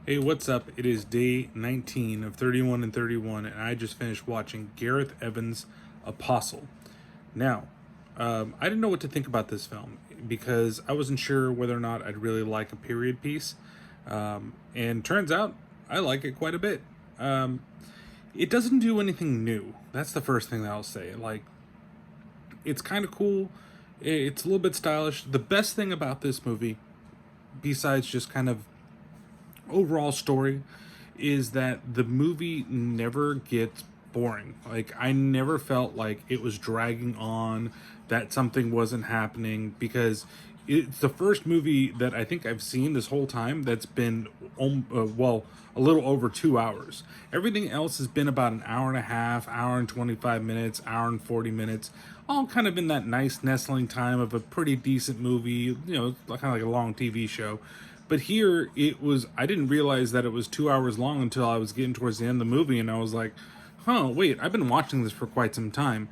Hey, what's up? It is day 19 of 31 and 31, and I just finished watching Gareth Evans' Apostle. Now, I didn't know what to think about this film because I wasn't sure whether or not I'd really like a period piece. And turns out I like it quite a bit. It doesn't do anything new. That's the first thing that I'll say. It's kind of cool. It's a little bit stylish. The best thing about this movie, besides just kind of overall story, is that the movie never gets boring. Like, I never felt like it was dragging on, that something wasn't happening, because it's the first movie that I think I've seen this whole time that's been a little over 2 hours. Everything else has been about an hour and a half, hour and 25 minutes, hour and 40 minutes, all kind of in that nice nestling time of a pretty decent movie, kind of like a long TV show. But here I didn't realize that it was 2 hours long until I was getting towards the end of the movie, and I was like, wait, I've been watching this for quite some time.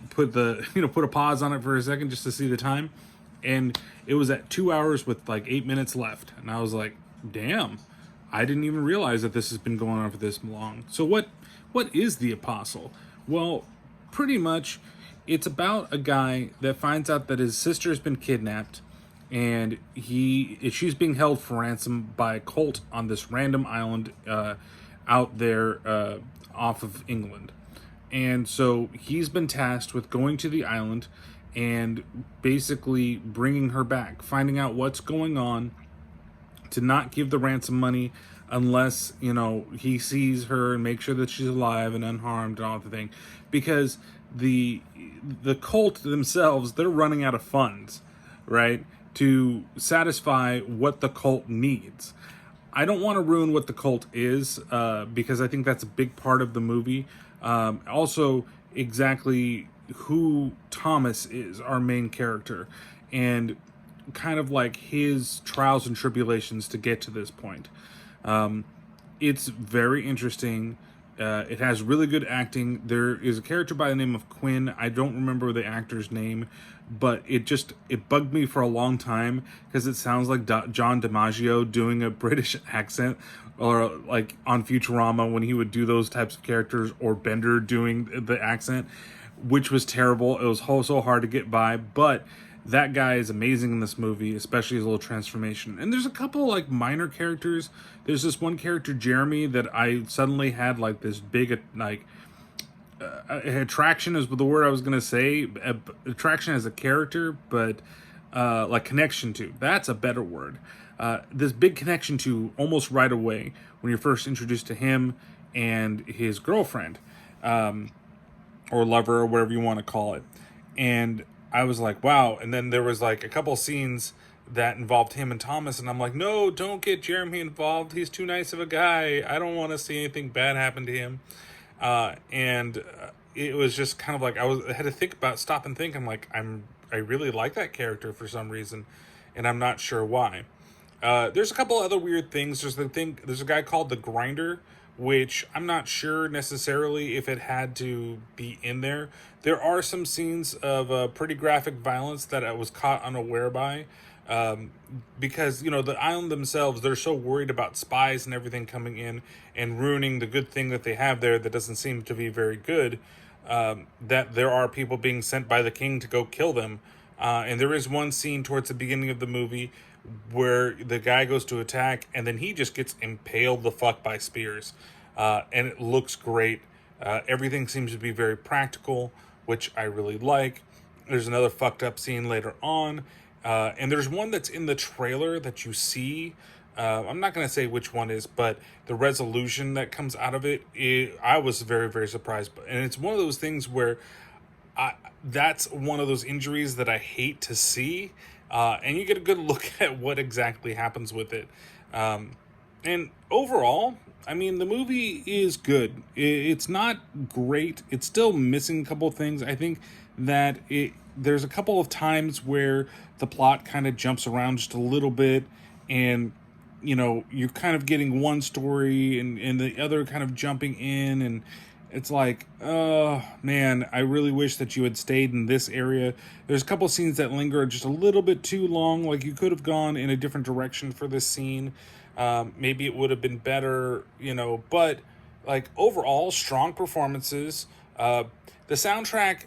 Put a pause on it for a second just to see the time. And it was at 2 hours with like 8 minutes left. And I was like, damn, I didn't even realize that this has been going on for this long. So what is The Apostle? Well, pretty much it's about a guy that finds out that his sister has been kidnapped, and she's being held for ransom by a cult on this random island out there off of England. And so he's been tasked with going to the island and basically bringing her back, finding out what's going on, to not give the ransom money unless he sees her and make sure that she's alive and unharmed and all the thing, because the cult themselves, they're running out of funds, right, to satisfy what the cult needs. I don't want to ruin what the cult is, because I think that's a big part of the movie. Also, exactly who Thomas is, our main character, and kind of like his trials and tribulations to get to this point. It's very interesting. It has really good acting. There is a character by the name of Quinn. I don't remember the actor's name, but it bugged me for a long time because it sounds like John DiMaggio doing a British accent, or like on Futurama when he would do those types of characters, or Bender doing the accent, which was terrible. It was so hard to get by, but that guy is amazing in this movie, especially his little transformation. And there's a couple like minor characters. There's this one character, Jeremy, that I suddenly had like this big attraction is the word I was gonna say. Attraction as a character, but like connection to. That's a better word. This big connection to almost right away when you're first introduced to him and his girlfriend, or lover, or whatever you want to call it. And I was like, wow. And then there was like a couple scenes that involved him and Thomas, and I'm like, no, don't get Jeremy involved. He's too nice of a guy. I don't want to see anything bad happen to him. And it was just kind of like I had to stop and think. I'm like, I really like that character for some reason, and I'm not sure why. There's a couple other weird things. There's a guy called the Grinder, which I'm not sure necessarily if it had to be in there. There are some scenes of pretty graphic violence that I was caught unaware by, because the island themselves, they're so worried about spies and everything coming in and ruining the good thing that they have there that doesn't seem to be very good, that there are people being sent by the king to go kill them. And there is one scene towards the beginning of the movie where the guy goes to attack, and then he just gets impaled the fuck by spears. And it looks great. Everything seems to be very practical, which I really like. There's another fucked up scene later on. And there's one that's in the trailer that you see. I'm not going to say which one is, but the resolution that comes out of it, I was very, very surprised. And it's one of those things where that's one of those injuries that I hate to see. And you get a good look at what exactly happens with it. And overall, I mean, the movie is good. It's not great. It's still missing a couple of things. I think that there's a couple of times where the plot kind of jumps around just a little bit, and you're kind of getting one story and the other kind of jumping in, and it's like, oh man, I really wish that you had stayed in this area. There's a couple scenes that linger just a little bit too long. Like, you could have gone in a different direction for this scene. Maybe it would have been better, but like overall, strong performances. The soundtrack,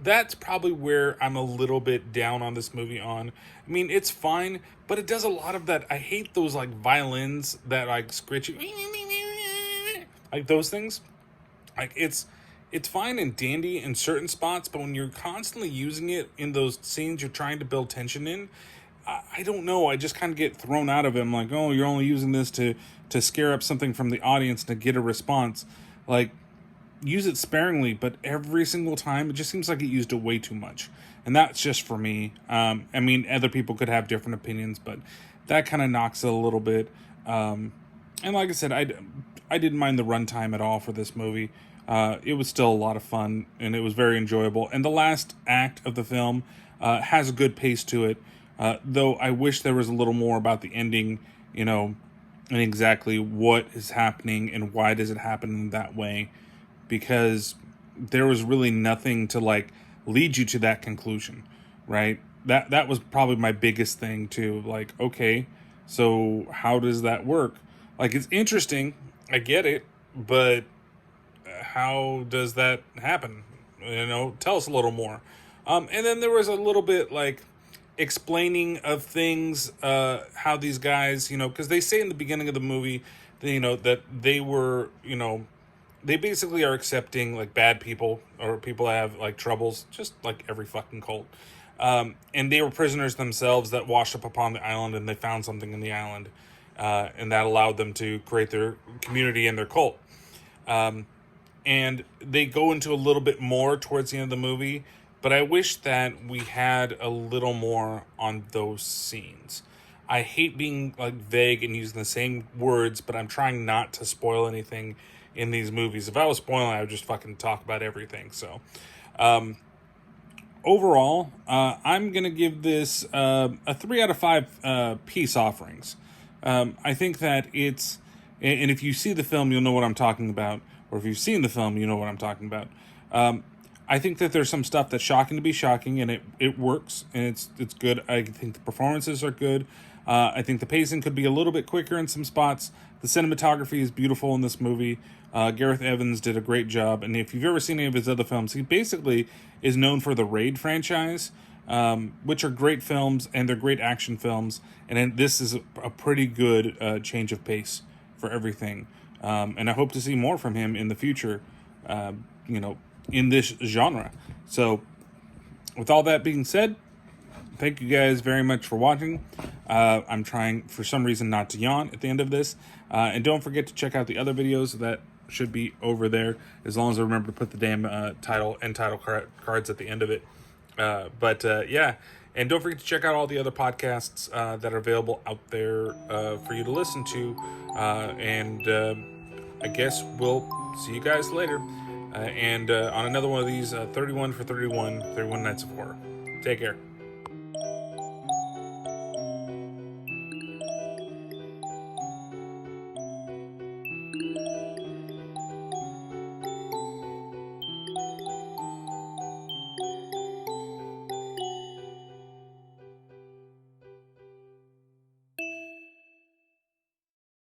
that's probably where I'm a little bit down on this movie on. I mean, it's fine, but it does a lot of that. I hate those like violins that like scritch you, like those things. Like it's fine and dandy in certain spots, but when you're constantly using it in those scenes you're trying to build tension in, I don't know. I just kind of get thrown out of it. I'm like, oh, you're only using this to scare up something from the audience to get a response. Like, use it sparingly, but every single time it just seems like it used it way too much. And that's just for me. I mean, other people could have different opinions, but that kind of knocks it a little bit. And like I said, I didn't mind the runtime at all for this movie. It was still a lot of fun, and it was very enjoyable. And the last act of the film has a good pace to it, though I wish there was a little more about the ending, and exactly what is happening and why does it happen in that way, because there was really nothing to like lead you to that conclusion, right? That was probably my biggest thing too. Like, okay, so how does that work? Like, it's interesting, I get it, but how does that happen? Tell us a little more. And then there was a little bit like explaining of things, how these guys, because they say in the beginning of the movie, that they were, they basically are accepting like bad people or people that have like troubles, just like every fucking cult. And they were prisoners themselves that washed up upon the island, and they found something in the island, and that allowed them to create their community and their cult. And they go into a little bit more towards the end of the movie, but I wish that we had a little more on those scenes. I hate being like vague and using the same words, but I'm trying not to spoil anything in these movies. If I was spoiling, I would just fucking talk about everything. So, overall, I'm going to give this a 3 out of 5 peace offerings. I think that it's, and if you see the film, you'll know what I'm talking about. Or if you've seen the film, you know what I'm talking about. I think that there's some stuff that's shocking to be shocking, and it works, and it's good. I think the performances are good. I think the pacing could be a little bit quicker in some spots. The cinematography is beautiful in this movie. Gareth Evans did a great job, and if you've ever seen any of his other films, he basically is known for the Raid franchise, which are great films, and they're great action films, and then this is a pretty good change of pace for everything. And I hope to see more from him in the future, in this genre. So, with all that being said, thank you guys very much for watching. I'm trying, for some reason, not to yawn at the end of this. And don't forget to check out the other videos that should be over there, as long as I remember to put the damn title cards at the end of it. Yeah. And don't forget to check out all the other podcasts that are available out there for you to listen to. I guess we'll see you guys later. On another one of these 31 for 31 Nights of Horror. Take care.